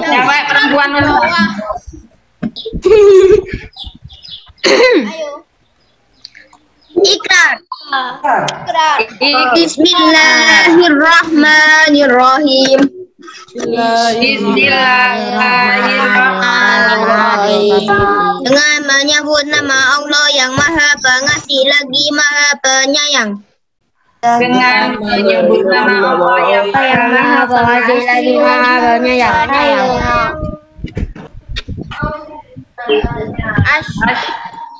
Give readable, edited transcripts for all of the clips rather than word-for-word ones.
Cewek perempuan bawah. Ayo. Ikrar. Bismillahirrahmanirrahim. Bismillahirrahmanirrahim. Dengan menyebut nama Allah yang Maha Pengasih lagi Maha Penyayang. Dengan menyebut nama Allah yang Maha Pengasih lagi Maha Penyayang.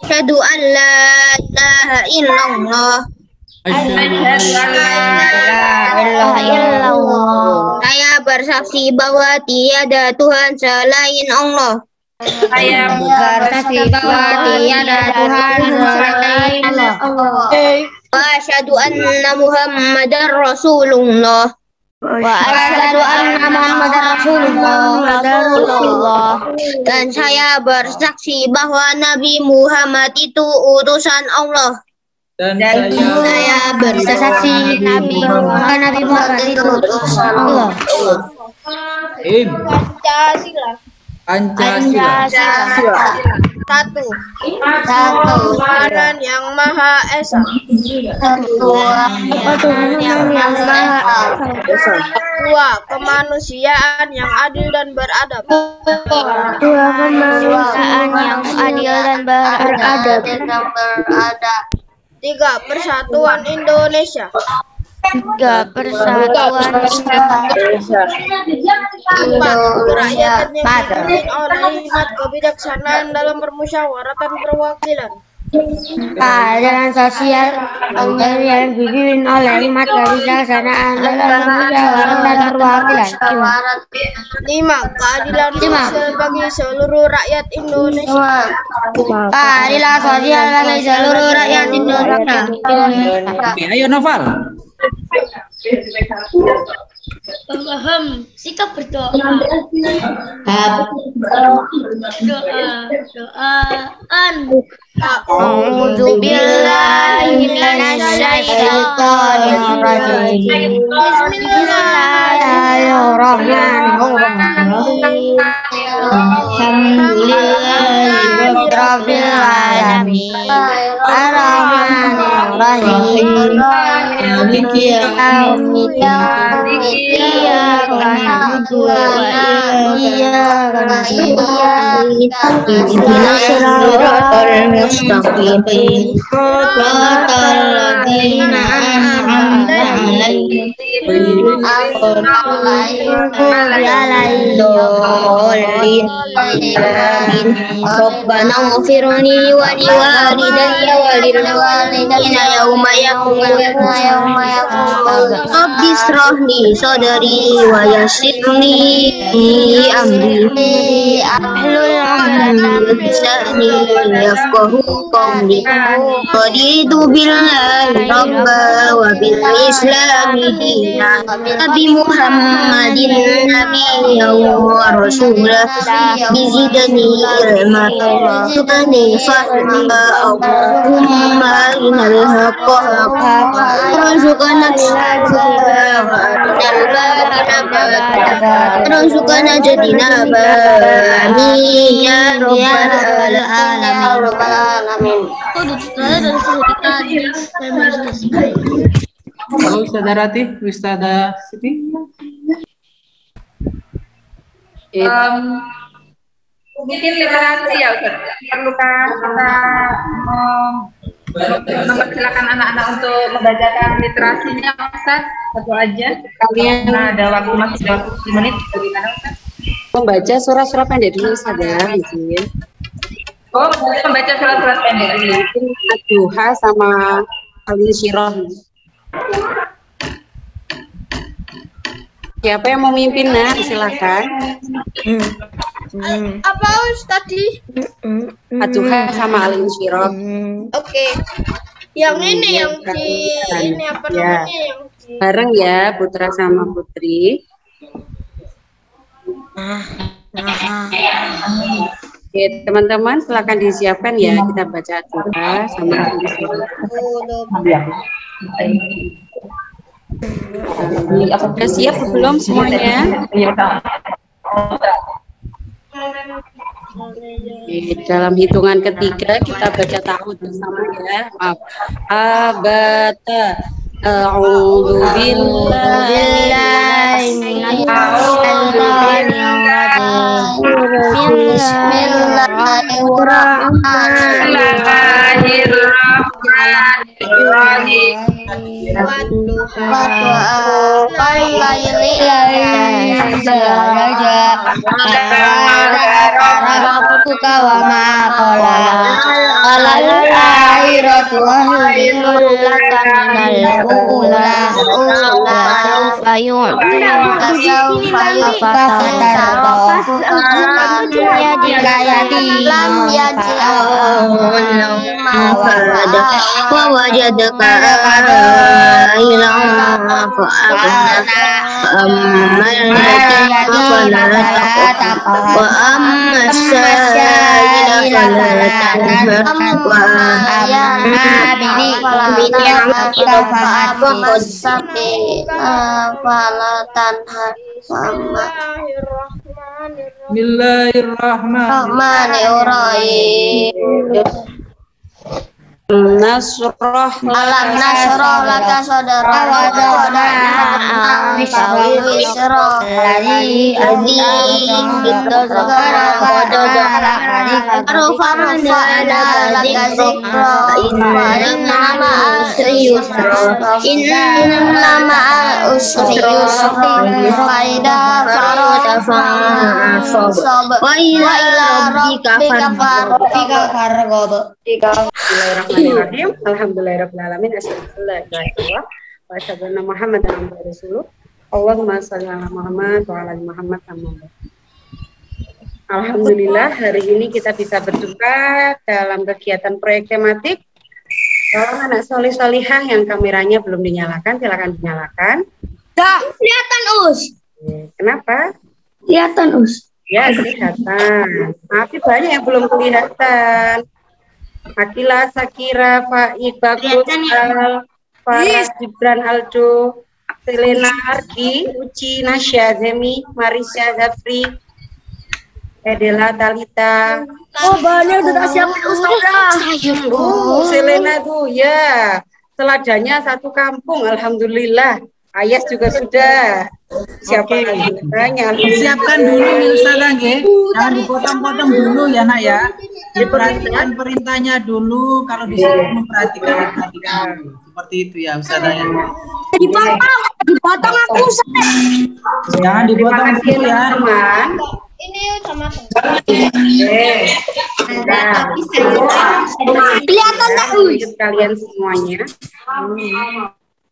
Asyhadu an la ilaha illallah. Saya bersaksi bahwa tiada Tuhan selain Allah. Saya bersaksi bahwa tiada Tuhan selain Allah. Wa asyhadu anna Muhammadar Rasulullah. Wa asyhadu anna Muhammadar Rasulullah. Dan saya bersaksi bahwa Nabi Muhammad itu utusan Allah. Dan saya bersaksi Nabi Muhammad itu utusan Allah. Pancasila. Satu. Tuhan yang Maha Esa. Tuhan yang Maha Esa. Dua. Kemanusiaan yang adil dan beradab. Kemanusiaan yang adil dan beradab. Tiga. Persatuan Indonesia. Persatuan Indonesia. Empat. Rakyat yang dipimpin oleh hikmat kebijaksanaan dalam permusyawaratan perwakilan. Keadilan sosial yang dipimpin oleh hikmat kebijaksanaan dalam permusyawaratan perwakilan. Lima. Keadilan sosial bagi seluruh rakyat Indonesia. Keadilan sosial bagi seluruh rakyat Indonesia. Ayo Noval. Paham, sikap berdoa. Doaan. A'udzu billahi minasyaitonir rajim. Bismillahirrahmanirrahim. Alhamdulillahirabbil alamin. Arrahmanirrahim. Maliki yaumiddin. Iyyaka na'budu wa iyyaka nasta'in. Ihdinas siratal mustaqim. Siratal ladzina an'amta 'alaihim ghairil maghdubi 'alaihim waladdallin. Rabbana ighfirli wa liwalidayya wa lil walidayya yawma yaqumul Rabbi ishrah li sadri wa yassir li amri ahlul 'uqdatam min lisani yafqahu qawli. Raditu billahi rabba wa bil islami dinan. Nabi Muhammadin nabiyyan wa rasulah. Bizidni ilma warzuqni fahma. Allahumma arinal haqqa haqqan warzuqna warzuqna jadinaba. Amin ya rabbal alamin. Halo Ustazah Ratih, Ustazah Siti. Mungkin literasi ya Ustaz. Perlukah kita mempersilakan anak-anak untuk membacakan literasinya Ustaz? Satu aja. Kalian ada waktu masih 20 menit. Bagaimana Ustaz? Membaca surah-surah pendek dulu Ustazah, izin. Oh, membaca surat-surat pendek dulu. Ad-Duha sama Al-Insyirah. Siapa yang mau mimpin, Nak? Silakan. Apa tadi? Ad-Duha sama Al-Insyirah. Oke. Yang ini yang di ini apa namanya yang di bareng ya, Putra sama Putri. Oke, teman-teman silakan disiapkan ya, kita baca Ad-Duha sama Al-Insyirah. Sudah siap belum semuanya? Oke, dalam hitungan ketiga kita baca ta'awudz bersama ya. Maaf. Abata. A'udzu billahi Bismillahirrahmanirrahim. Nasrah Alam nasroh laka sadraka wa wada'na wisra inna ma'al usri yusra wa ila rabbika farghab. Bismillahirrahmanirrahim. Alhamdulillahirrahmanirrahim. Astagfirullahaladzim. Wa asyhadu anna Muhammadan abduhu wa rasuluh. Allahumma shalli ala Muhammad wa ala ali Muhammad. Alhamdulillah, hari ini kita bisa berjumpa dalam kegiatan proyek tematik. Kalau anak solih-solihah yang kameranya belum dinyalakan, silakan dinyalakan. Kelihatan Us. Kenapa? Kelihatan Us. Ya, kelihatan. Tapi banyak yang belum kelihatan. Akila, Sakira, Faik, Bagus, Al, Farah, Gibran, Aldo, Selena, Argi, Uci, Nasya, Zemi, Marisha, Zafri, Edela, Talita. Oh, banyak udah siapin Ustazah. Selena tuh ya. Seladanya satu kampung, alhamdulillah. Ayas juga sudah. Siapa lagi? Banyak. Siapkan dulu nih Ustazah nggih. Jangan dipotong-potong dulu ya Nak ya. Diperhatikan perintahnya dulu, kalau disuruh memperhatikan seperti itu ya Ustazah ya. Dipotong aku Ustaz. Jangan dipotong dulu ya. Teman. Ini sama Kelihatan tak kalian semuanya?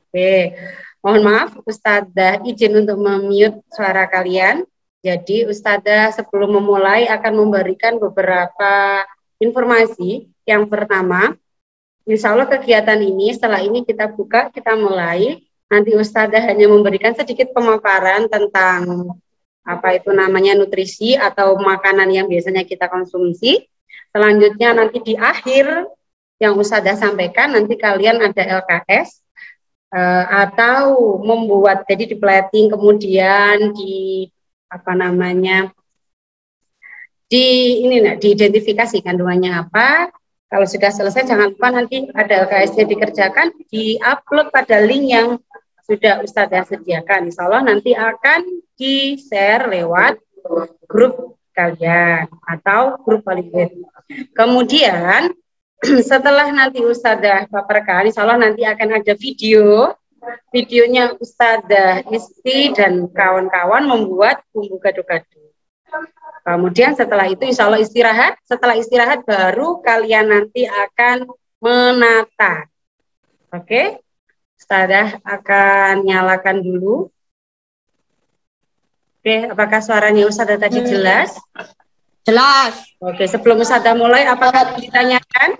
Oke. Mohon maaf, Ustazah izin untuk memute suara kalian. Jadi Ustazah sebelum memulai akan memberikan beberapa informasi. Yang pertama, insya Allah kegiatan ini setelah ini kita buka, kita mulai. Nanti Ustazah hanya memberikan sedikit pemaparan tentang apa itu namanya nutrisi atau makanan yang biasanya kita konsumsi. Selanjutnya nanti di akhir yang Ustazah sampaikan, nanti kalian ada LKS. Atau membuat jadi di plating kemudian di apa namanya diidentifikasi kandungannya apa. Kalau sudah selesai jangan lupa nanti ada LKS-nya dikerjakan, diupload pada link yang sudah Ustazah sediakan. Insya Allah nanti akan di-share lewat grup kalian atau grup validate. Kemudian setelah nanti Ustazah paparkan, insya Allah nanti akan ada videonya Ustazah Isti dan kawan-kawan membuat bumbu gado-gado. Kemudian setelah itu insya Allah istirahat, setelah istirahat baru kalian nanti akan menata. Oke, Ustazah akan nyalakan dulu. Oke, apakah suaranya Ustazah tadi jelas? Jelas. Oke, sebelum Ustazah mulai, apakah ditanyakan?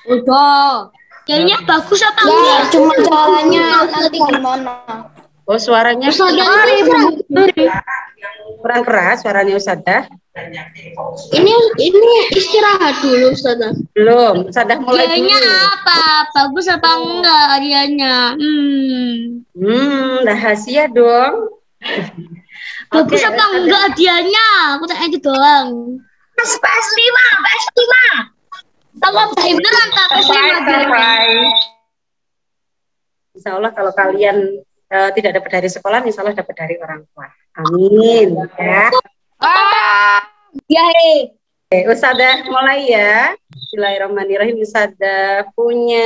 Udah. Kayaknya bagus apa Ya, enggak? cuma caranya nanti gimana? Oh, suaranya kurang keras suaranya Ustazah. Ini istirahat dulu Ustazah. Belum, Ustazah mulai Kayaknya dulu. apa? Bagus apa enggak hadiahnya? Rahasia dong. Bagus apa enggak hadiahnya? Aku tanya itu doang. PS5. Kalau beneran tak Insya Allah kalau kalian tidak dapat dari sekolah, insya Allah dapat dari orang tua. Amin. Ya. Ya, Oke, Ustadzah mulai ya. Bismillahirrahmanirrahim. Ustadzah punya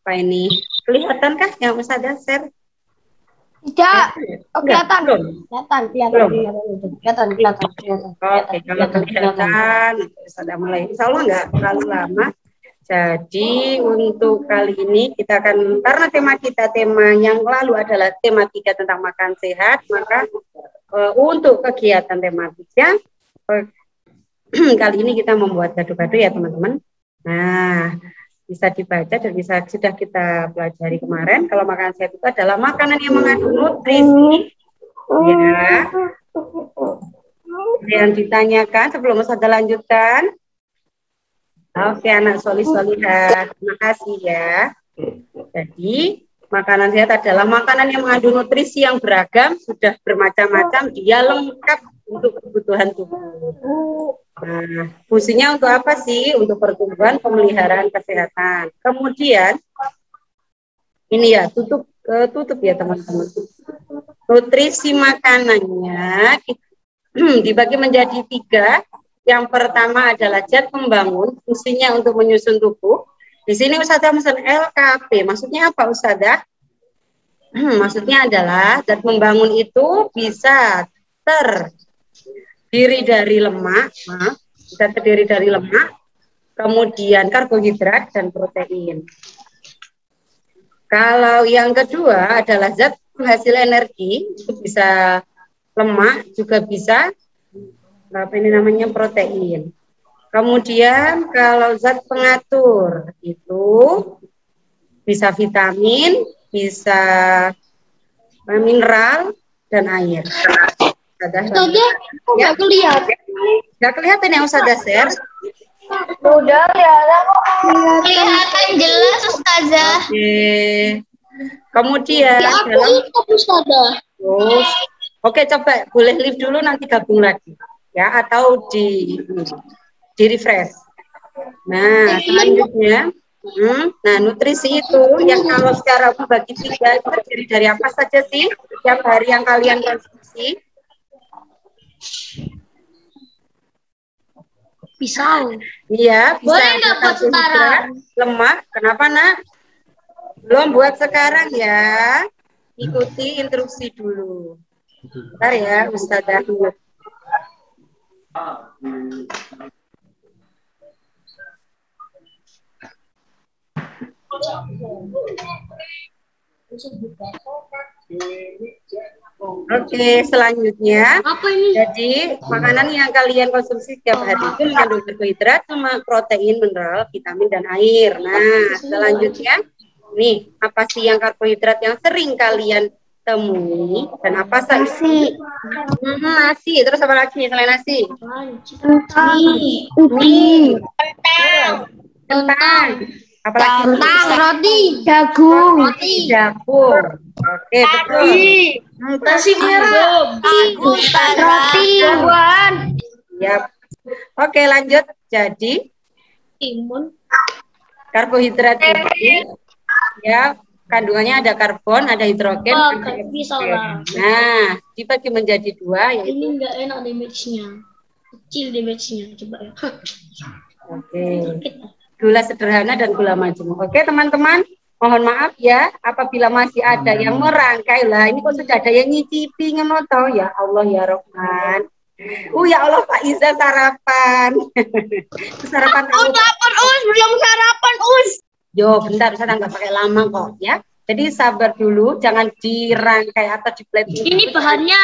apa ini? Kelihatankah yang Ustadzah share? Tidak. Kelihatan. Kelihatan. Oke, kalau kelihatan, Ustadzah mulai. Insya Allah nggak terlalu lama. Jadi untuk kali ini kita akan, karena tema yang lalu adalah tematika tentang makan sehat, maka untuk kegiatan tematiknya kali ini kita membuat gado-gado ya teman-teman. Nah, bisa dibaca dan sudah kita pelajari kemarin. Kalau makan sehat itu adalah makanan yang mengandung nutrisi. Ya. Yang ditanyakan sebelum saya lanjutkan. Oke, anak solihah, terima kasih ya. Jadi, makanan sehat adalah makanan yang mengandung nutrisi yang beragam, sudah bermacam-macam, dia lengkap untuk kebutuhan tubuh. Nah, fungsinya untuk apa sih? Untuk pertumbuhan, pemeliharaan kesehatan. Kemudian, ini ya, tutup ya teman-teman. Nutrisi makanannya dibagi menjadi 3. Yang pertama adalah zat pembangun, fungsinya untuk menyusun tubuh. Di sini Ustadzah pesan LKP. Maksudnya apa Ustadzah? Maksudnya adalah zat pembangun itu bisa terdiri dari lemak, kemudian karbohidrat dan protein. Kalau yang kedua adalah zat penghasil energi, itu bisa lemak, juga bisa apa ini namanya protein. Kemudian kalau zat pengatur itu bisa vitamin, bisa mineral dan air. Ustazah, nggak kelihatan. Nggak kelihatan ya Ustazah share? Udah kelihatan jelas Ustazah. Oke. Kemudian Ya, aku ikut Ustazah. Oke, coba boleh live dulu nanti gabung lagi. Ya, atau di refresh. Nah, selanjutnya, nah nutrisi itu yang kalau secara bagi 3 itu terdiri dari apa saja sih setiap hari yang kalian konsumsi? Pisau. Iya, bisa. Boleh nggak buat sekarang? Lemak, kenapa nak? Belum buat sekarang ya. Ikuti instruksi dulu. Bentar ya, Ustazah. Oke, selanjutnya. Apa ini? Jadi, makanan yang kalian konsumsi setiap hari itu mengandung karbohidrat, sama protein, mineral, vitamin, dan air. Nah, selanjutnya, nih, apa sih yang karbohidrat yang sering kalian temui dan apa sih? Nasi. Terus apa lagi selain nasi? Mie. Kentang. Apalagi Roti. jagung. Oke, betul. Nasi merah. Roti. Yap. Oke, lanjut. Jadi Timun. karbohidrat ini ya kandungannya ada karbon, ada hidrogen, ada Bisa oksigen. lah. Nah, dibagi menjadi 2 yaitu Ini nggak enak damage-nya. Kecil damage-nya. Coba ya. oke. Gula sederhana dan gula majemuk. Oke, teman-teman, mohon maaf ya apabila masih ada yang merangkai lah. Ini kok sudah ada yang nyicipi ngono toh ya Allah ya Rahman. Ya Allah Pak Iza sarapan. Sarapan kamu. Belum sarapan Yo, bentar saya nggak pakai lama kok ya. Jadi sabar dulu, jangan dirangkai atau di-plating. Ini bahannya.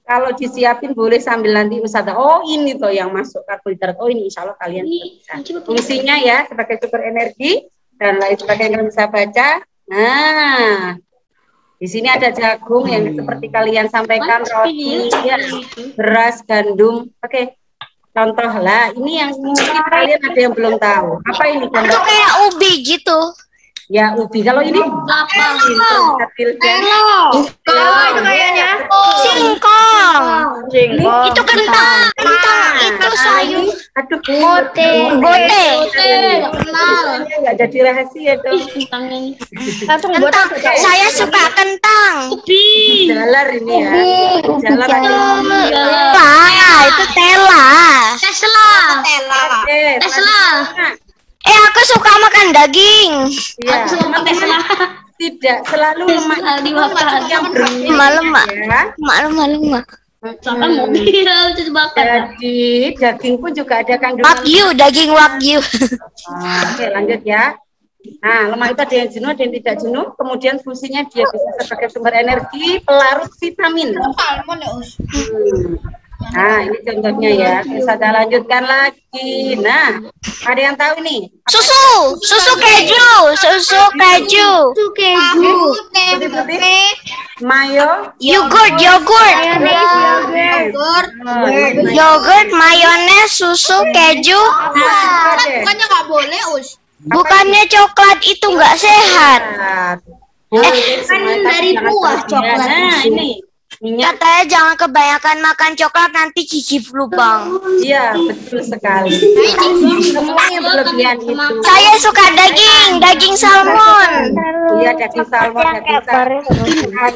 Kalau disiapin boleh sambil nanti Ustazah. Oh ini tuh yang masuk karbohidrat. Oh ini insya Allah kalian bisa. Fungsinya ya sebagai sumber energi dan lain sebagainya kalian bisa baca. Nah, di sini ada jagung yang seperti kalian sampaikan, roti, ya, beras, gandum. Oke, contoh lah. Ini yang mungkin kalian ada yang belum tahu. Apa ini? Itu kayak ubi gitu. Ya, ubi. Kalau ini Telo. Itu kayaknya. Singkong. Itu kentang. Kentang itu sayur. Aduh, Gote. nggak jadi rahasia tuh. Kentang. Saya suka kentang. Jalar ini ya. Jalar Itu tela. Oke, Aku suka makan daging. iya. Tidak selalu lemak yang Lemak. ya. Lemak. Jadi daging pun juga ada kandungan. Daging wagyu. Oke, lanjut ya. Nah, lemak itu ada yang jenuh, ada yang tidak jenuh. Kemudian fungsinya dia bisa sebagai sumber energi, pelarut vitamin. Nah, ini contohnya ya. Bisa kita lanjutkan lagi. Nah, ada yang tahu nih? Susu keju. Putih-putih. Mayo. Yogurt, mayones, susu, keju. Bukannya nggak boleh, Us. Bukannya coklat itu nggak sehat. Kan dari buah coklat. Nah, ini minyak. Katanya jangan kebanyakan makan coklat, nanti gigi lubang. Iya, betul sekali. Semua yang berlebihan itu. Saya suka daging salmon. Iya, daging salmon, daging salmon.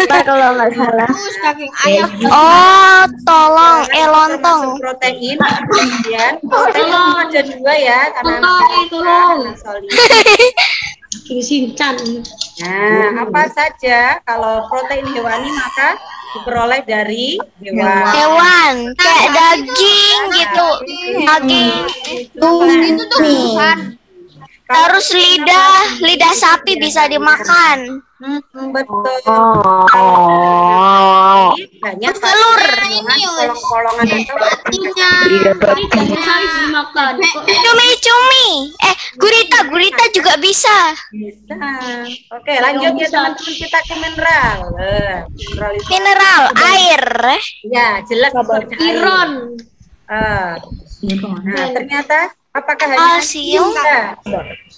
Kalau nggak salah. Daging ayam. Oh, tolong, lontong. Protein, kemudian protein ada dua ya, karena Nah, apa saja kalau protein hewani maka diperoleh dari Hewan, kayak daging gitu. Daging. Itu tuh bukan. Terus lidah sapi bisa dimakan. Betul. Banyak Telur. kolong-kolongan atau Cumi. Gurita juga bisa. bisa. Oke, lanjut ya teman-teman, kita ke mineral. Mineral, air. Ya, jelas. Iron. Nah, ternyata apakah hanya Kalsium.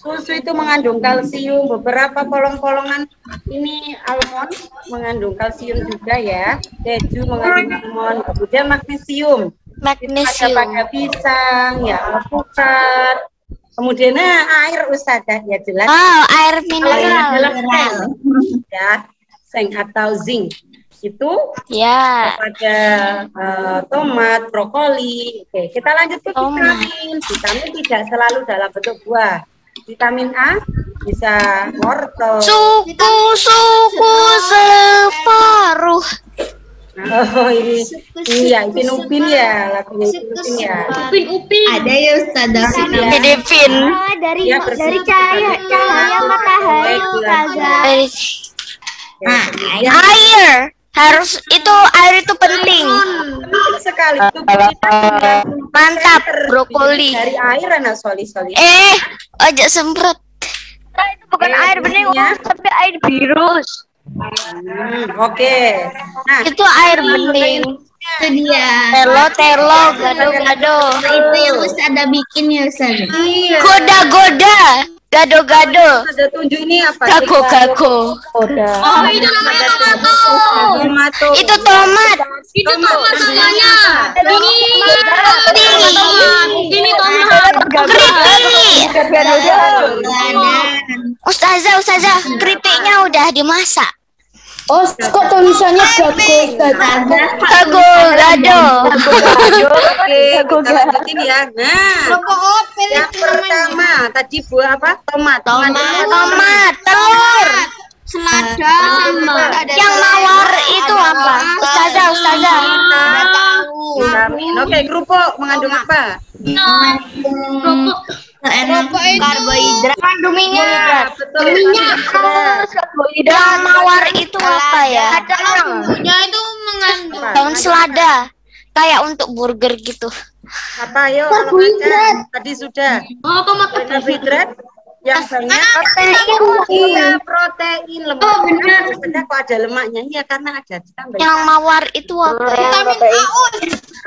Susu itu mengandung kalsium, beberapa polong-polongan ini almond mengandung kalsium juga ya, keju mengandung almond, kemudian magnesium. Ada pada pisang, ya alpukat, kemudian air Ustazah ya jelas. Air mineral. Ya, seng atau zinc itu Ya. pada tomat, brokoli. Oke, kita lanjut ke vitamin. Vitamin tidak selalu dalam bentuk buah. Vitamin A bisa wortel. Suku separuh. Oh, ini ya Upin ya, lagunya Upin ya. Upin. Ada ya Ustazah. Filipin. Dari Ya, cahaya matahari Ustazah. Air. Air itu penting. Penting sekali itu Mantap, brokoli. dari air anak soli. Ojo semprot. Itu bukan air bening, tapi air virus. Oke. Nah, Itu air bening. Itu dia. Telo, gado-gado. Itu yang Ustazah bikin ya Ustazah. Goda-goda. Gado-gado. ada tunjuk ini apa? Kako. Oh, itu namanya Tomato. Itu tomat. Itu tomat namanya. Ini tomat. Keripik. Ustazah, keripiknya udah dimasak. Oh, kok tulisannya Gado. Oke, kita lanjutin ya. Nah, yang pertama tadi buah apa? Tomat, telur. Selada. Yang mawar itu apa? Ustazah. vitamin. Oke, kerupuk mengandung apa? Karbohidrat. Mengandung minyak. Betul. Yang mawar itu apa ya? Bumbunya itu mengandung Daun selada. Kayak untuk burger gitu. Apa ayo? Karbohidrat. Tadi sudah. Karbohidrat yang banyak protein, lemak. Sebenarnya kok ada lemaknya? Iya, karena ada ditambah. Yang mawar itu apa ya?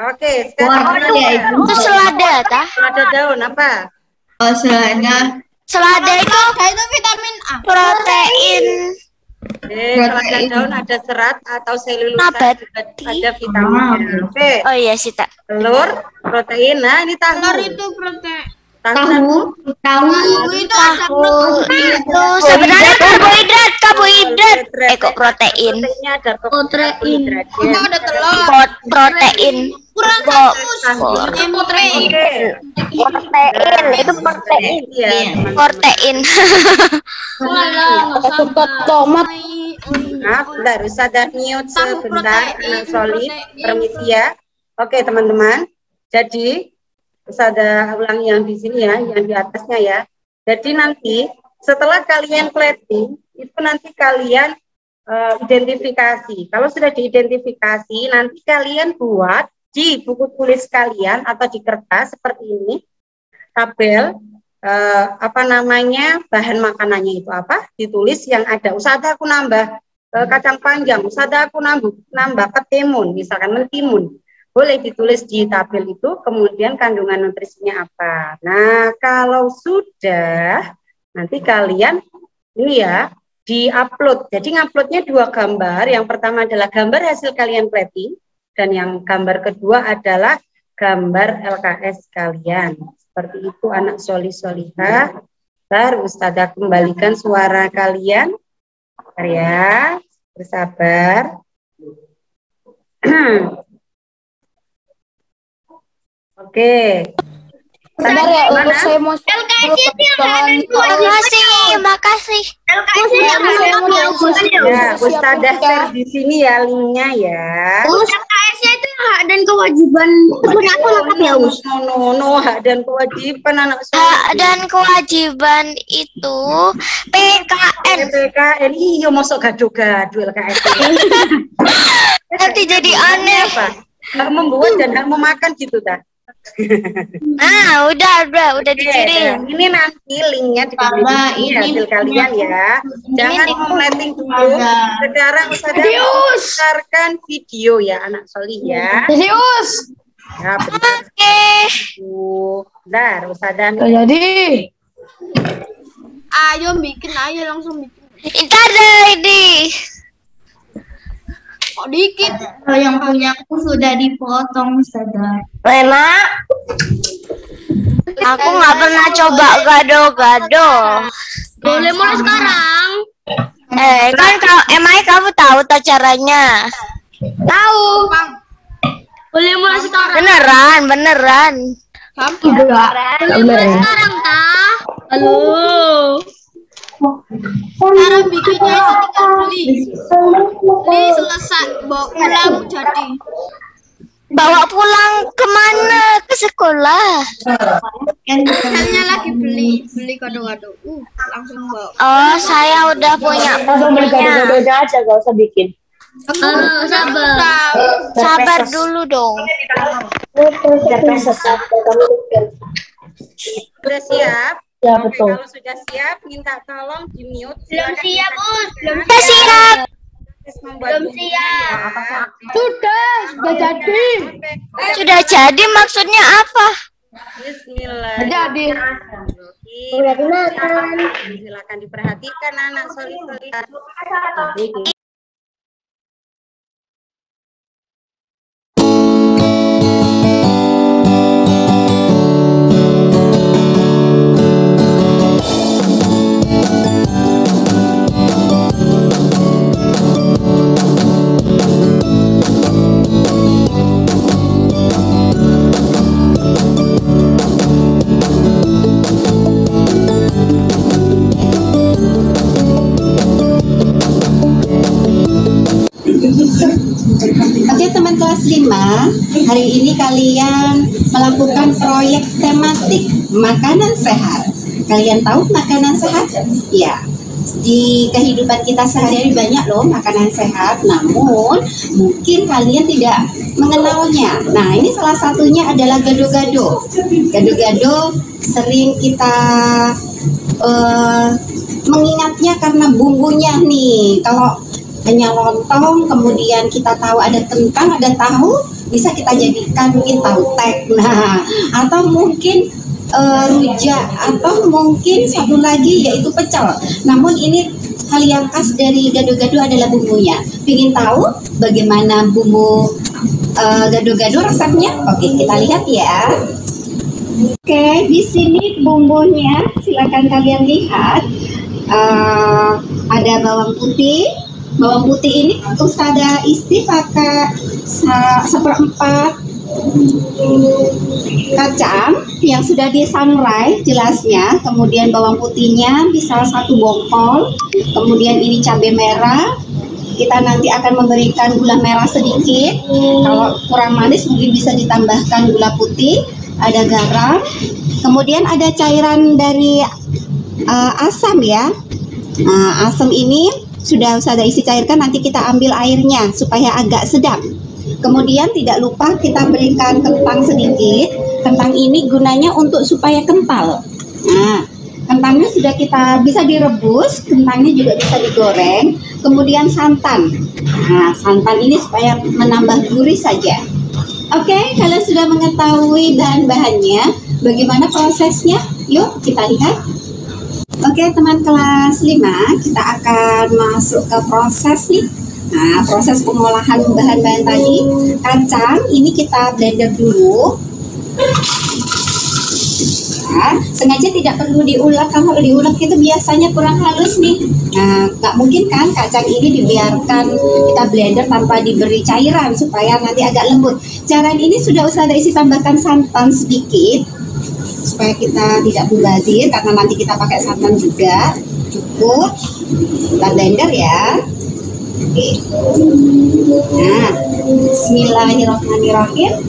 Oke, sekarang Itu selada, tah? ada daun apa? selada. Selada itu vitamin A. protein. Selada daun ada serat atau selulosa, ada vitamin. Oke. Oh iya sih, Tak. Telur, protein. Nah, ini tahu. Telur itu protein. Tahu itu ada protein. Itu sebenarnya karbohidrat. Kok protein? proteinnya ada Protein. Itu ada telur. Protein. Kurang protein. Protein itu protein. Iya. Protein. Tomat. Maaf, bentar, Ustazah mute sebentar, Anak Solih, permisi ya. Oke, teman-teman. Jadi, Ustazah ulangi yang di sini ya, yang di atasnya ya. Jadi nanti setelah kalian plating, itu nanti kalian identifikasi. Kalau sudah diidentifikasi, nanti kalian buat di buku tulis kalian atau di kertas seperti ini, tabel bahan makanannya itu apa, ditulis yang ada. Ustazah aku nambah kacang panjang, Ustazah aku nambah ketimun, misalkan mentimun. Boleh ditulis di tabel itu, kemudian kandungan nutrisinya apa. Nah, kalau sudah, nanti kalian ini ya, di-upload. Jadi nguploadnya 2 gambar. Yang pertama adalah gambar hasil kalian plating, dan yang gambar kedua adalah gambar LKS kalian. Seperti itu anak solih-solihah. Ntar Ustazah kembalikan suara kalian. Ya, bersabar. Oke. Sabar ya, saya mau Makasih. Ya, Ustazah share di sini ya linknya ya. LKS-nya itu hak dan kewajiban aku lengkap ya, Us. No, hak dan kewajiban anak Hak dan kewajiban itu PKN. PKN, iya masuk gaduh-gaduh LKS. Nanti jadi aneh. Apa? Hak membuat dan hak memakan gitu tak? Nah, udah dikirim. Ini nanti linknya di hasil kalian ya. Jangan memletting dulu. Sekarang Ustazah putarkan video ya anak solih ya. Serius. Ya, bentar. Bentar, Ustazah. Jadi. Ayo langsung bikin. Ntar deh ini. Kok dikit? Kalau yang punya aku sudah dipotong, Ustazah. Enak. Aku nggak pernah coba gado-gado. Boleh mulai sekarang. Kan emangnya kamu tahu tak caranya? Tahu. Boleh mulai sekarang. Beneran. Boleh mulai sekarang, Ta. Halo. Sekarang bikinnya itu tinggal beli selesai, bawa pulang jadi. Bawa pulang kemana? Ke sekolah. Misalnya lagi beli gado-gado, langsung bawa. Oh, saya udah punya. Beli gado-gado aja, gak usah bikin. Sabar dulu dong. Sudah siap? Ya, Oke, betul. kalau sudah siap, minta tolong di mute. Belum siap, Us. Udah siap. Belum siap. Sudah jadi. Sudah jadi maksudnya apa? Bismillah. Jadi. Silakan diperhatikan anak solih-solih. Oke teman kelas 5, hari ini kalian melakukan proyek tematik makanan sehat. Kalian tahu makanan sehat? Ya, di kehidupan kita sehari-hari banyak loh makanan sehat, namun mungkin kalian tidak mengenalnya. Nah, ini salah satunya adalah gado-gado. Gado-gado sering kita mengingatnya karena bumbunya nih. Kalau hanya lontong, kemudian kita tahu ada kentang, ada tahu, bisa kita jadikan mungkin tahu tek. Nah, atau mungkin rujak, atau mungkin satu lagi yaitu pecel. Namun ini hal yang khas dari gado-gado adalah bumbunya. Ingin tahu bagaimana bumbu gado-gado resepnya? Oke, kita lihat ya. Oke, di sini bumbunya, silakan kalian lihat. Ada bawang putih. Bawang putih ini Ustazah Isti pakai 1/4 kacang yang sudah di sunrise jelasnya. Kemudian bawang putihnya bisa 1 bongkol. Kemudian ini cabai merah. Kita nanti akan memberikan gula merah sedikit. Kalau kurang manis mungkin bisa ditambahkan gula putih. Ada garam. Kemudian ada cairan dari asam ya. Asam ini sudah Ustazah isi cairkan, nanti kita ambil airnya supaya agak sedap. Kemudian tidak lupa kita berikan kentang sedikit. Kentang ini gunanya untuk supaya kental. Nah, kentangnya sudah kita bisa direbus, kentangnya juga bisa digoreng. Kemudian santan. Nah, santan ini supaya menambah gurih saja. Oke, kalian sudah mengetahui bahan-bahannya. Bagaimana prosesnya? Yuk kita lihat. Oke, teman kelas 5, kita akan masuk ke proses nih. Nah, proses pengolahan bahan-bahan tadi. Kacang ini kita blender dulu. Nah, sengaja tidak perlu diulek. Kalau diulek itu biasanya kurang halus nih. Nah, nggak mungkin kan kacang ini dibiarkan kita blender tanpa diberi cairan supaya nanti agak lembut. Cara ini sudah Ustazah isi tambahkan santan sedikit supaya kita tidak mubazir, karena nanti kita pakai santan juga. Cukup kita blender ya. Oke. Nah, bismillahirrahmanirrahim.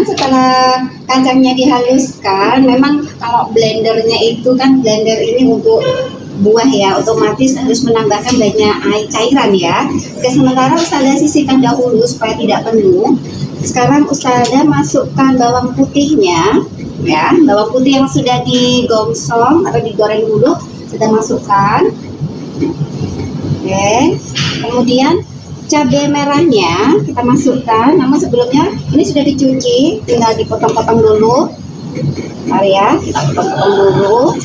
Setelah kacangnya dihaluskan, memang kalau blendernya itu kan blender ini untuk buah ya, otomatis harus menambahkan banyak air cairan ya. Oke, sementara Ustazah sisihkan dahulu supaya tidak penuh. Sekarang Ustazah masukkan bawang putihnya ya, bawang putih yang sudah digongsong atau digoreng dulu sudah masukkan. Oke, kemudian cabai merahnya kita masukkan. Namun sebelumnya ini sudah dicuci, tinggal dipotong-potong dulu. Mari ya, kita potong-potong dulu.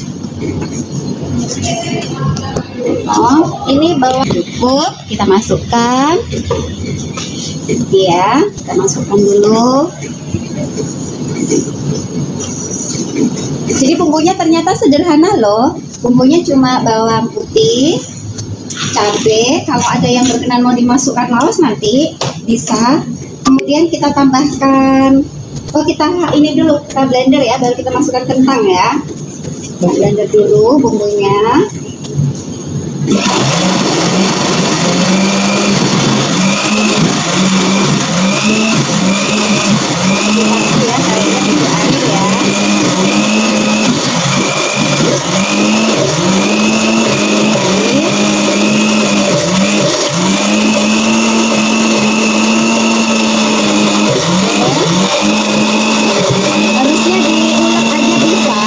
Oh, ini bawang cukup, kita masukkan. Ya, kita masukkan dulu. Jadi bumbunya ternyata sederhana loh. Bumbunya cuma bawang putih, cabai. Kalau ada yang berkenan mau dimasukkan laos nanti bisa. Kemudian kita tambahkan, kita ini dulu, kita blender ya, baru kita masukkan kentang ya. Kita blender dulu bumbunya. Harusnya diulek aja bisa.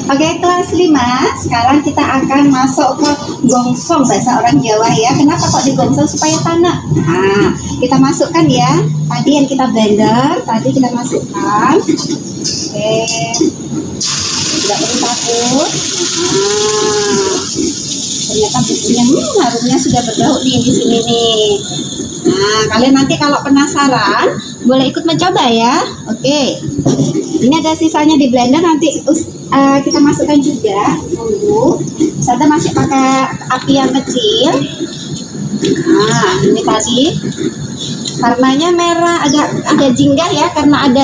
Oke, kelas 5. Sekarang kita akan masuk ke gongsong bahasa orang Jawa ya. Kenapa kok digongsong? Supaya tanah. Nah, kita masukkan ya. Tadi yang kita blender, tadi kita masukkan. Oke. Tidak perlu takut. Nah, ternyata bukunya harumnya sudah bergaul nih di sini nih. Nah, kalian nanti kalau penasaran boleh ikut mencoba ya. Oke. Ini ada sisanya di blender, nanti kita masukkan juga. Tunggu. Saya masih pakai api yang kecil. Nah, ini tadi warnanya merah, agak jingga ya karena ada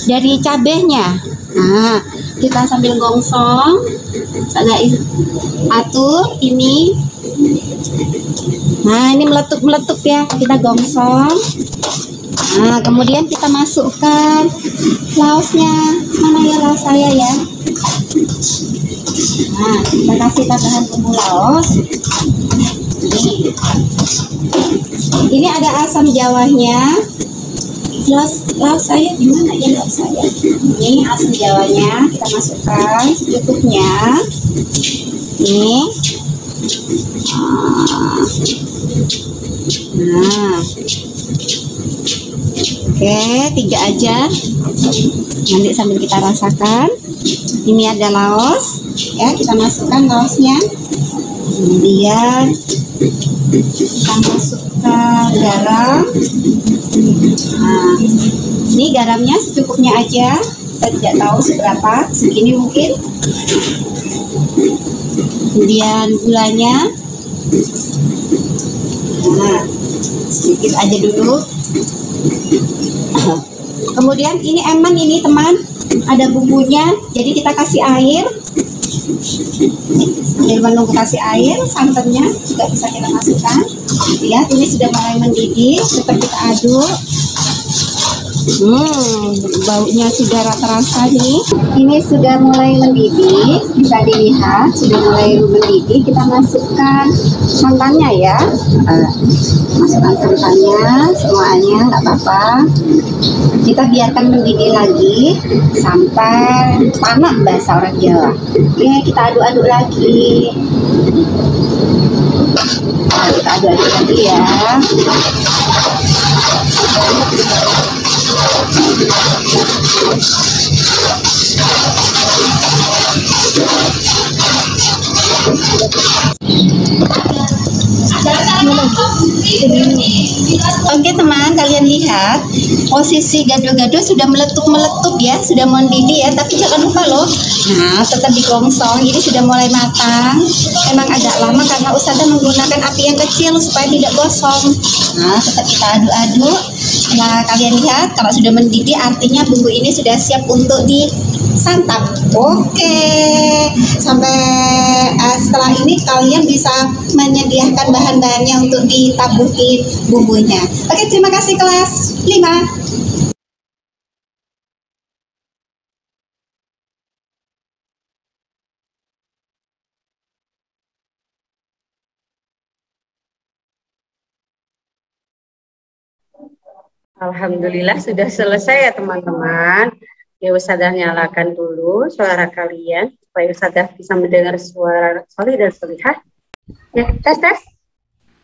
dari cabenya. Nah, kita sambil gongsong, saya atur ini. Nah, ini meletup ya, kita gongsong. Nah, kemudian kita masukkan laosnya. Mana ya laos saya ya? Nah, kita kasih tambahan bumbu laos. Ini ada asam jawanya. Laos saya gimana ya laos saya? Ini asam jawanya kita masukkan secukupnya. Ini. Nah. Oke, 3 aja. Nanti sambil kita rasakan. Ini ada laos, ya kita masukkan laosnya. Kemudian kita masukkan garam. Nah, ini garamnya secukupnya aja. Saya tidak tahu seberapa, segini mungkin. Kemudian gulanya. Nah, sedikit aja dulu. Kemudian ini emen ini teman, ada bumbunya, jadi kita kasih air. Sambil menunggu kasih air, santannya juga bisa kita masukkan. Lihat ini sudah mulai mendidih, tetap kita aduk. Baunya sudah terasa nih. Ini sudah mulai mendidih, bisa dilihat sudah mulai mendidih. Kita masukkan santannya ya. Masukkan santannya semuanya, nggak apa-apa. Kita biarkan mendidih lagi sampai panas bahasa orang Jawa. Oke, kita aduk-aduk lagi. Nah, kita aduk-aduk lagi ya. Oke teman, kalian lihat posisi gado-gado sudah meletup ya, sudah mendidih ya, tapi jangan lupa loh. Nah, tetap digongsong, ini sudah mulai matang. Emang agak lama karena Ustazah menggunakan api yang kecil supaya tidak gosong. Nah, tetap kita aduk-aduk. Nah, kalian lihat kalau sudah mendidih artinya bumbu ini sudah siap untuk disantap. Oke, sampai setelah ini kalian bisa menyediakan bahan-bahannya untuk ditaburin bumbunya. Oke, terima kasih kelas 5. Alhamdulillah sudah selesai ya teman-teman. Ya Ustazah nyalakan dulu suara kalian supaya Ustazah bisa mendengar suara Solih dan Solihah. Ya, tes.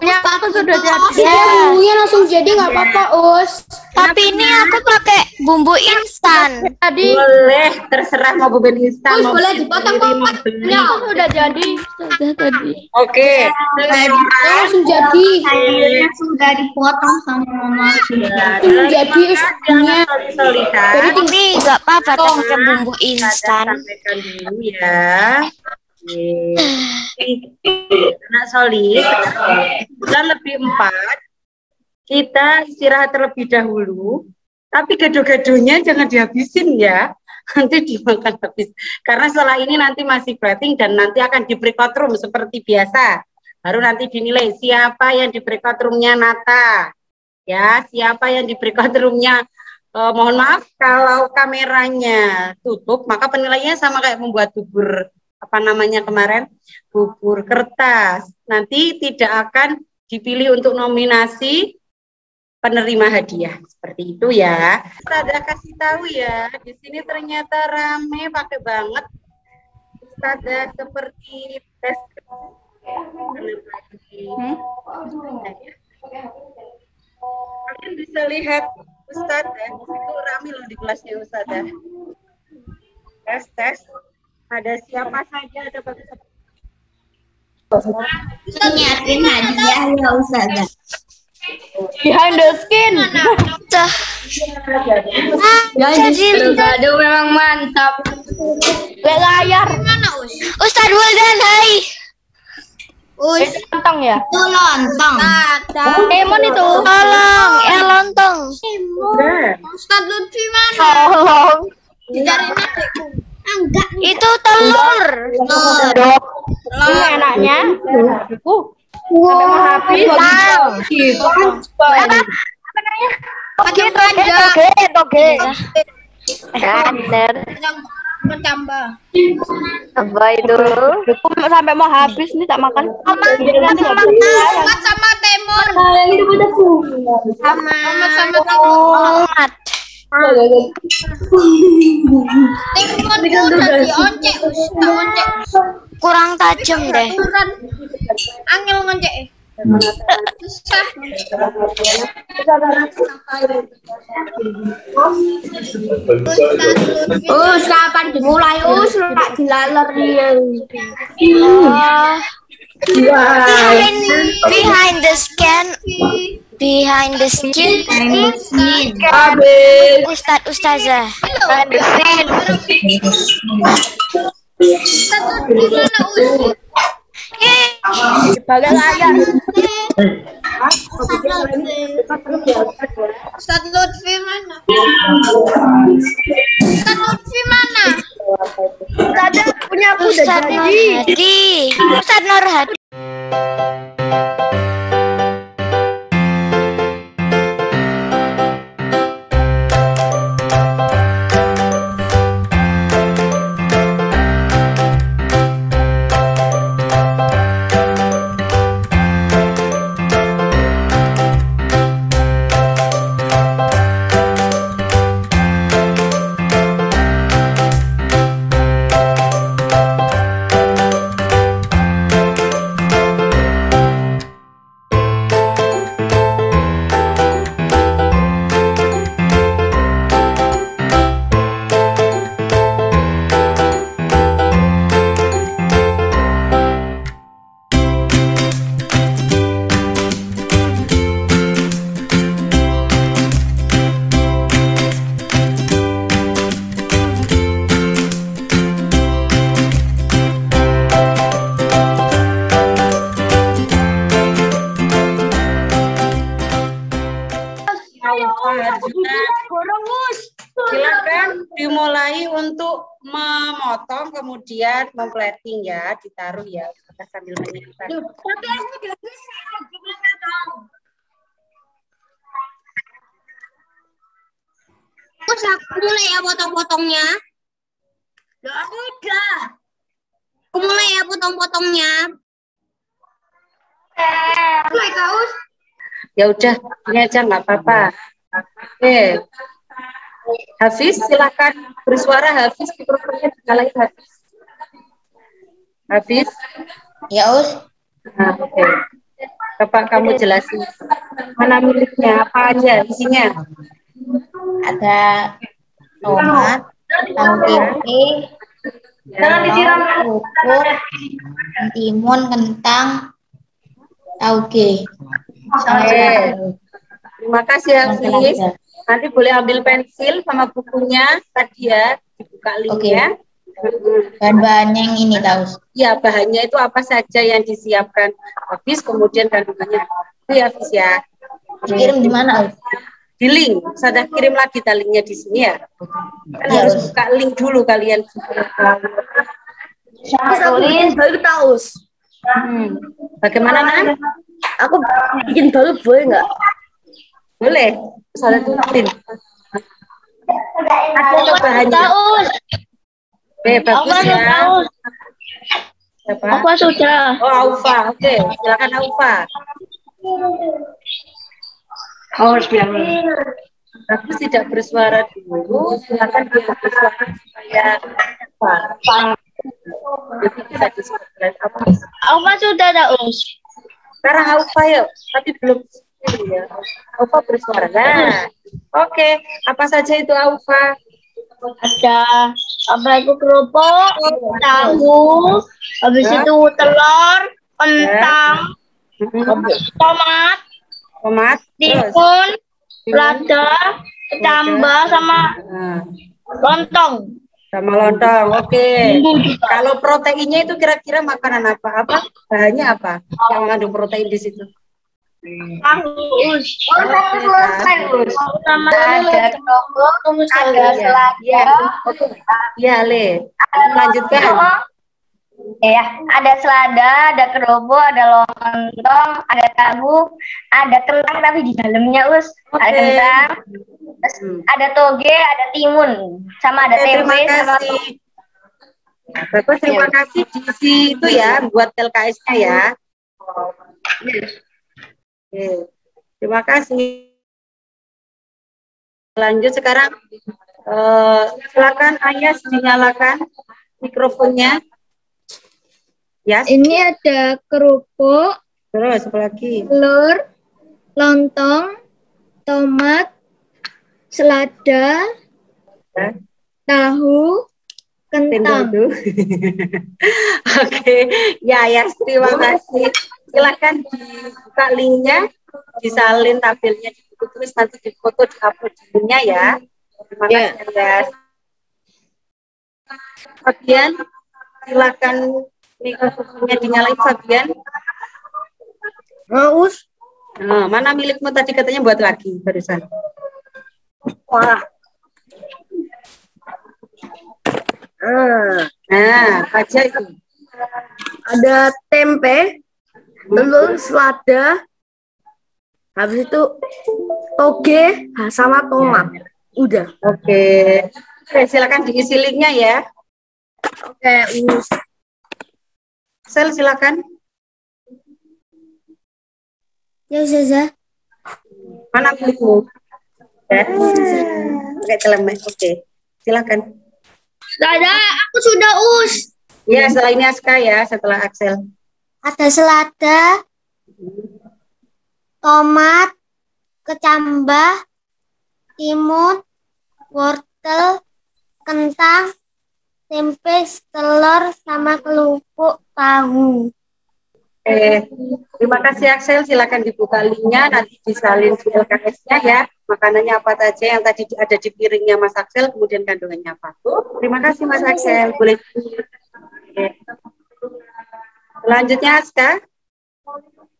Ya, aku sudah jadi. Ya, bumbunya langsung jadi nggak apa-apa, Us. Tapi ini aku pakai bumbu instan. Tadi Boleh, terserah mau bumbu instan. Us boleh dipotong-potong. Ya, aku sudah jadi. Sudah tadi. Oke. Langsung jadi. Sayurnya sudah dipotong sama mama. Langsung jadi usnya. Solihah. Tapi nggak apa-apa pakai bumbu instan. Sampaikan dulu ya. Anak Solih, bulan lebih 4, kita istirahat terlebih dahulu, tapi gado-gadonya jangan dihabisin ya, nanti dimakan habis. Karena setelah ini nanti masih plating dan nanti akan di breakout room seperti biasa. Baru nanti dinilai siapa yang di breakout roomnya Nata, ya siapa yang di breakout roomnya. Mohon maaf kalau kameranya tutup, maka penilaiannya sama kayak membuat bubur. Apa namanya kemarin, bubur kertas, nanti tidak akan dipilih untuk nominasi penerima hadiah seperti itu ya. Kita ada kasih tahu ya, di sini ternyata rame pakai banget Ustazah seperti tes. Kalian bisa lihat Ustazah, itu ramai loh di kelasnya Ustazah. Tes. Ada siapa saja, ada bagus. Nyiapin hadiah ya Ustazah. Behind the skin. Aduh, memang mantap. Layar. Mana Ustaz Wildan, hai. Lontong ya? Itu lontong. Lemon itu. Tolong, lontong. Ustaz Lutfi mana? Tolong. Dicariin adikku. Enggak. Itu telur. Ini anaknya. Sampai mau habis. Apa namanya? Toge. Bener. Bertambah. Apa itu? Sampai mau habis nih tak makan. Sama Temur. Sama Tomat. Temur itu udah dioncek. Tak oncek. Kurang tajam deh. Angel ngoncek. Susah. Kapan dimulai? Tak dilaler dia. Behind the skin. Ustazah. Behind the scene. Sebagai layar. Ustaz Lutfi mana? Ustazah punya aku Ustaz Nurhadi. Ustaz Nurhadi. Silakan dimulai untuk memotong kemudian memplating ya, ditaruh ya, kita sambil menyiapkan. Tapi aku udah bisa, gimana dong? Terus aku mulai ya potong-potongnya. Loh, aku udah. Aku mulai ya potong-potongnya. Mulai kaus. Ya udah, ini aja nggak apa-apa. Oke. Hafiz, silakan bersuara. Hafiz, mikrofonnya dinyalain Hafiz. Hafiz. Ya, Us. Nah, oke. Bapak kamu jelasin. Mana miliknya, apa aja isinya? Ada tomat, tahu tempe, kerupuk, timun, kentang, tauge. Oke. Terima kasih Hafiz. Nanti boleh ambil pensil sama bukunya tadi ya, dibuka linknya. Bahan-bahan yang ini tahu. Ya, bahannya itu apa saja yang disiapkan Hafiz, kemudian kandungannya. Itu ya Hafiz ya. Dikirim di mana? Di link. Saya kirim lagi linknya di sini ya. Kan Ya, harus buka link dulu kalian. Tulis baru tahu. Bagaimana Nan? Aku bikin baru boleh nggak? Boleh. Saya tulisin. Ada bahannya. Bagus ya. Siapa? Aku sudah. Oh, Aufa. Oke, silakan Aufa. Harus bilang. Bagus tidak bersuara dulu. Silakan dia bersuara supaya Jadi bisa disebut apa? Apa sudah ada Us? Sekarang Aufa yuk, tapi belum ini ya. Aufa bersuara. Nah, oke. Apa saja itu Aufa? Ada apa itu kerupuk, tahu, habis itu telur, kentang, tomat, Tomat, terus timun, lada, kecambah sama nah, lontong. sama lontong. Oke. Kalau proteinnya itu kira-kira makanan apa? Apa bahannya apa yang mengandung protein di situ? Tahu Us. Sama Ada kerupuk, ada selada. Iya, Le. Lanjutkan. Ya, ada selada, ada kerupuk, ada lontong, ada tahu, ada kentang tapi di dalamnya Us. Ada Oke. kentang, terus ada toge, ada timun, sama ada Oke, terima tempe, sama kasih. Bapak terima kasih diisi itu ya buat LKS-nya ya. Oke. Terima kasih. Lanjut sekarang silakan Ayas dinyalakan mikrofonnya. Ya. ini ada kerupuk, Terus apa lagi? telur, lontong, tomat, selada, Ya. tahu, kentang. Itu. Oke, ya Ayas terima kasih. Silakan dibuka linknya, disalin tabelnya di buku tulis, nanti difoto diupload di linknya ya. Terima kasih Ayas. Fabian, silakan mikrofonnya dinyalain Fabian. Us. Nah, mana milikmu tadi katanya buat lagi barusan. Wah. Nah, apa aja itu? Ada tempe, telur, selada, habis itu toge sama tomat. Udah. Oke. Oke, silakan diisi linknya ya. Oke, Us. Sel silakan. Ya, Ustazah. Mana milikmu? Pakai celemek. Oke. Silakan. Ada, aku sudah Us. Ya, setelah ini Aska ya, setelah Axel. Ada selada, tomat, kecambah, timun, wortel, kentang, tempe, telur, sama kerupuk tahu. Terima kasih Axel, silakan dibuka linknya, nanti disalin di LKS-nya ya. Makanannya apa saja yang tadi ada di piringnya Mas Axel, kemudian kandungannya apa. Terima kasih Mas Axel, boleh. Oke. Selanjutnya Aska,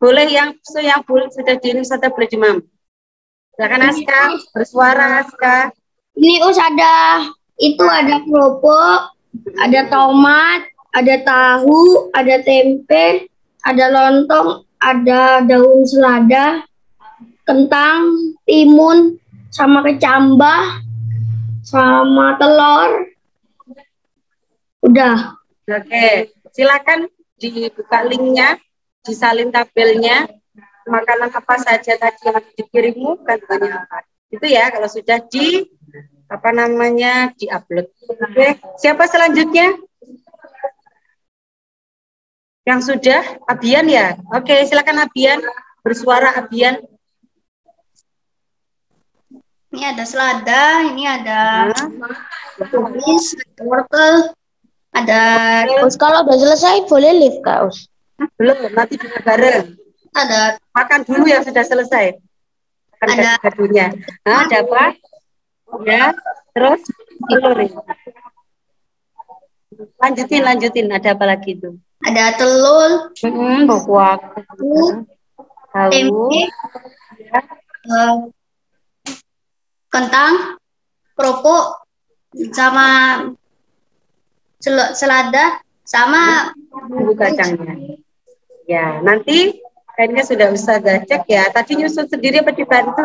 boleh yang sudah di Nusata boleh dimam. Silakan Aska, bersuara Aska. Ini Us ada kerupuk, ada tomat, ada tahu, ada tempe, ada lontong, ada daun selada, kentang, timun, sama kecambah, sama telur. Udah. Oke, silakan dibuka linknya, disalin tabelnya, makanan apa saja tadi yang dikirimmu, kandungannya apa. Itu ya, kalau sudah diupload. Oke, siapa selanjutnya? Yang sudah, Abian ya? Oke, silakan Abian, bersuara Abian. Ini ada selada, ini ada tumis, ada wortel, ada. Us, kalau udah selesai boleh live Kak Us. Belum, nanti bisa bareng. Ada Makan dulu yang sudah selesai. Ada. Gadunya. Nah, ada apa? Ya, terus telur. Lanjutin. Ada apa lagi itu? ada telur, Buah. Tahu. tempe, kentang, kerupuk, sama selada, sama Bumbu kacangnya. Ya, nanti kayaknya sudah usah cek ya. Tadi nyusun sendiri apa dibantu?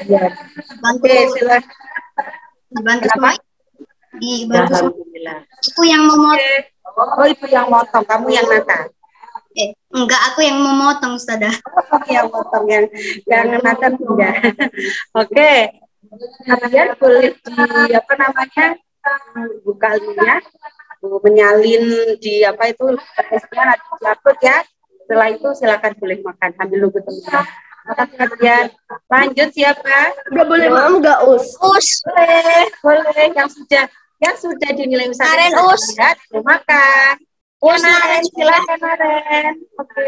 Ya. Oke, silakan. dibantu Kenapa? sama dibantu sama Alhamdulillah. aku yang memotong. Oh, ibu yang motong, kamu yang nata. Enggak, aku yang memotong, Ustazah. Yang motong, yang nata tidak. Oke. Kalian boleh buka linknya, menyalin di apa itu tesnya diupload ya. Setelah itu silakan boleh makan sambil nunggu teman. Makasih kalian. Lanjut siapa? Udah boleh makan nggak, Us? Boleh yang sudah dinilai usaha. Naren, Us. Boleh makan. Us, Naren, silakan Naren. Oke.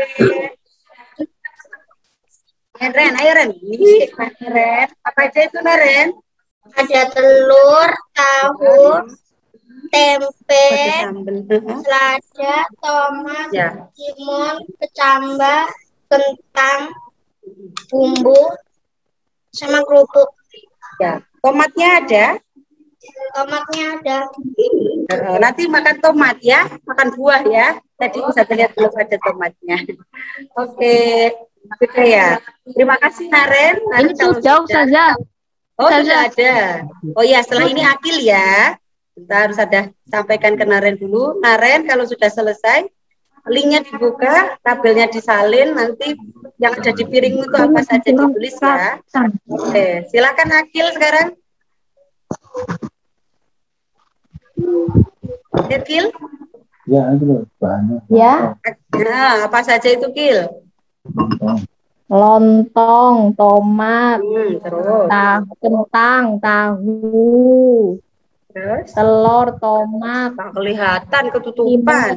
Naren, ayo Ren. Ini Naren. Apa aja itu Naren? Ada telur, tahu, tempe, selada, tomat, Ya. timun, kecambah, kentang, bumbu, sama kerupuk. Ya. Tomatnya ada. Tomatnya ada. Nanti makan tomat ya, makan buah ya. Tadi bisa terlihat belum ada tomatnya. Oke, oke ya. Terima kasih Naren. Ini sudah saja. Oh sudah ada. Oh ya, setelah ini Akil ya. Kita harus ada sampaikan ke Naren dulu. Naren kalau sudah selesai, linknya dibuka, tabelnya disalin, nanti yang ada di piringmu itu apa saja ditulis ya. Oke, silakan Akil sekarang. Kil? Ya, itu banyak. Ya. Nah, apa saja itu Kil? Lontong, tomat, Terus. kentang, tahu, Terus? telur, tomat, Tak kelihatan ketutupan.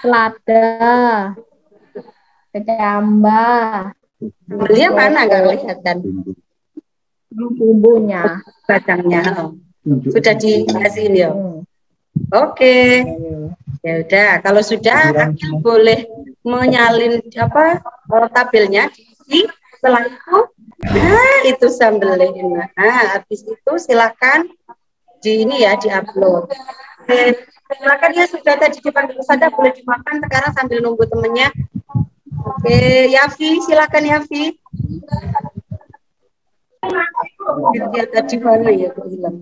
selada, kecambah, Belinya mana nggak kelihatan? bumbunya. Batangnya. Sudah dikasihin ya. Oke. Ya udah, kalau sudah Akil boleh menyalin apa tabelnya diisi. Setelah itu sambelnya. Nah, habis itu silakan di ini ya diupload. Oke, silakan ya sudah tadi dipanggil saja boleh dimakan sekarang sambil nunggu temennya. Oke, Yafi silakan Yafi. Dia tadi mana ya kok hilang?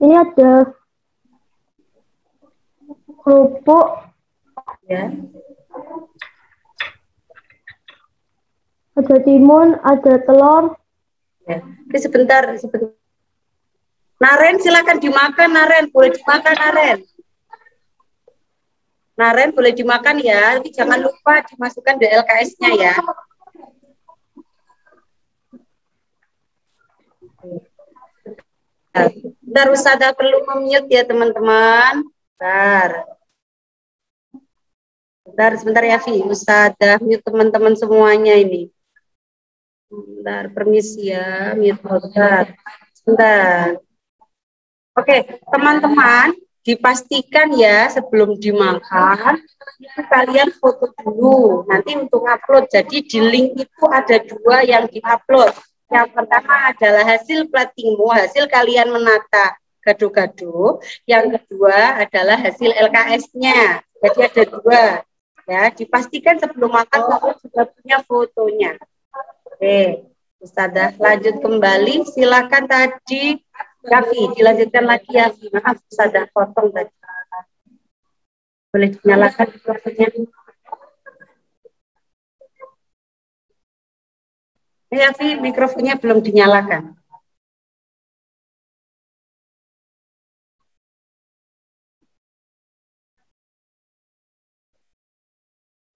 Ini ada kerupuk, Ya. ada timun, ada telur. Ya. Oke, sebentar. Naren silakan dimakan Naren, boleh dimakan Naren. Naren boleh dimakan ya, tapi jangan lupa dimasukkan di LKS-nya ya. Bentar Ustazah perlu mute ya teman-teman. Sebentar ya Vi, Ustazah mute teman-teman semuanya ini. Bentar, permisi ya, mute sebentar. Oke, teman-teman, dipastikan ya sebelum dimakan itu kalian foto dulu. Nanti untuk upload. Jadi di link itu ada 2 yang diupload. Yang pertama adalah hasil platingmu, hasil kalian menata gado-gado. Yang kedua adalah hasil LKS-nya. Jadi ada 2. Ya, dipastikan sebelum makan kalian sudah punya fotonya. Oke, Ustazah lanjut kembali. Silakan tadi Yafi, dilanjutkan lagi ya. Maaf, Ustazah potong tadi. Boleh dinyalakan mikrofonnya. Yafi, mikrofonnya belum dinyalakan.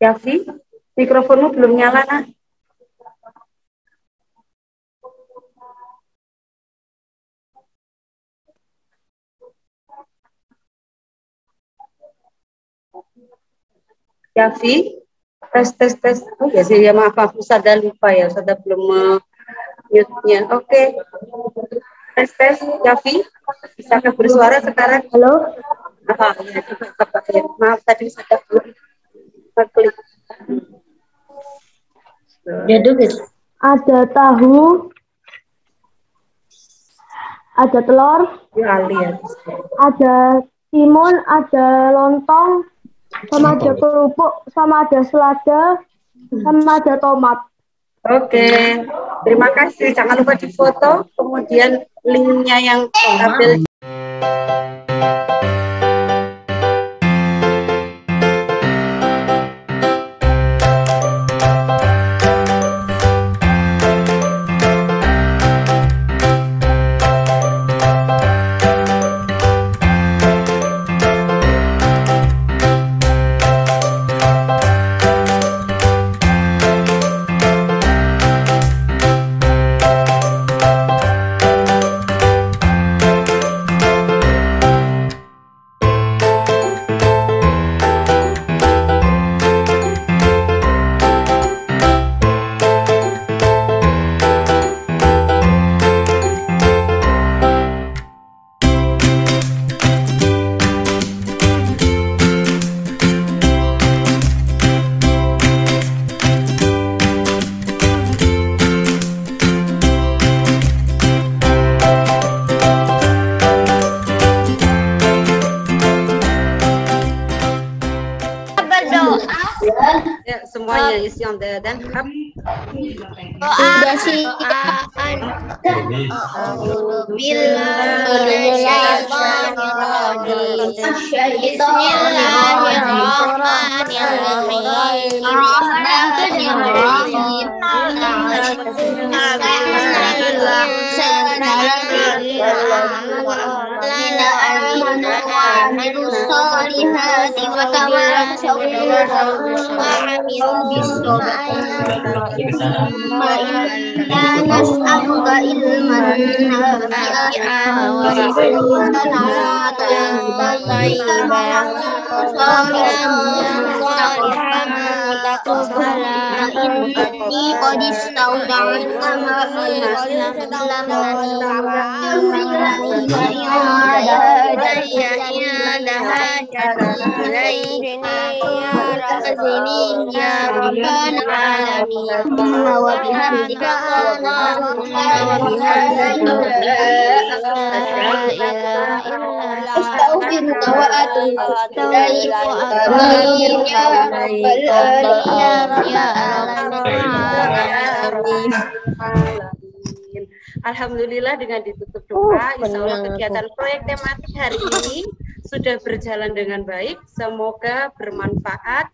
Yafi, mikrofonmu belum nyala, nah. Yafi, tes. Oh ya sih, ya maaf, Ustazah lupa ya, Ustazah belum mute-nya. Oke. Tes, Yafi, bisakah bersuara sekarang? Halo? Ya, coba ya. Maaf tadi Ustazah belum klik. Ada tahu, ada telur, Ya, lihat. ada timun, ada lontong, sama ada kerupuk, sama ada selada, sama ada tomat. Oke, terima kasih. Jangan lupa difoto, kemudian linknya yang tabel question dan hab. Sudah siapkan. Alhamdulillah dengan ditutup doa, insya Allah kegiatan proyek tematik hari ini sudah berjalan dengan baik. Semoga bermanfaat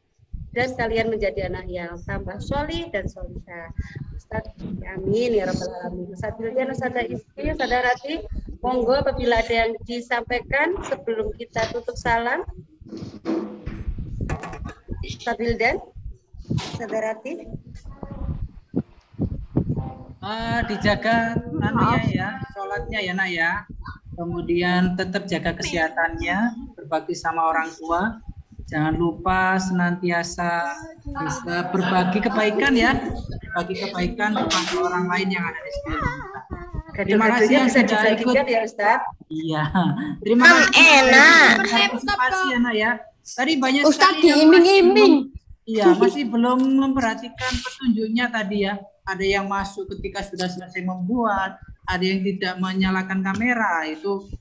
dan kalian menjadi anak yang tambah solih dan solihah. Ustaz, amin ya rabbal alamin. Ustaz Hildan, Ustaz Isti, Ustaz Rati, monggo apabila ada yang disampaikan sebelum kita tutup salam. Ustaz Hildan, Ustaz Rati. Dijaga ya, sholatnya ya nak ya. Kemudian tetap jaga kesehatannya, berbakti sama orang tua. Jangan lupa senantiasa bisa berbagi kebaikan ya, berbagi kebaikan kepada orang lain yang ada di sekitar kita. Terima kasih yang sudah ikut ya Ustaz. Iya, terima kasih. Partisipasi ya nak ya. Tadi banyak Ustaz sekali yang diimbing-imbing. Iya, masih belum memperhatikan petunjuknya tadi ya. Ada yang masuk ketika sudah selesai membuat, ada yang tidak menyalakan kamera. Itu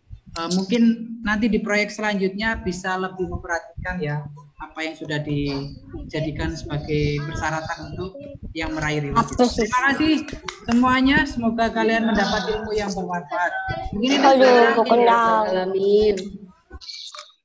mungkin nanti di proyek selanjutnya bisa lebih memperhatikan ya apa yang sudah dijadikan sebagai persyaratan untuk yang meraih reward. Terima kasih semuanya, semoga kalian mendapat ilmu yang bermanfaat. Mungkin itu. Amin.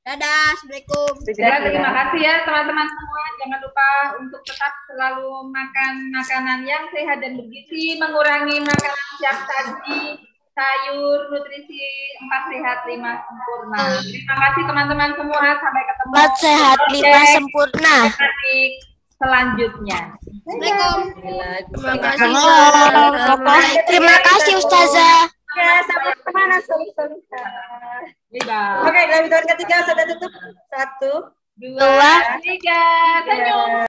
Dadah, assalamualaikum. Terima kasih ya teman-teman semua. Jangan lupa untuk tetap selalu makan makanan yang sehat dan bergizi, mengurangi makanan siap saji, sayur, nutrisi 4 sehat 5 sempurna. Terima kasih teman-teman semua. Sampai ketemu. 4 sehat 5 sempurna. Selanjutnya. Terima kasih Ustazah. Ya, sama-sama. Oke, dari tahun ketiga sudah tutup. 1, 2, 3. Senyum.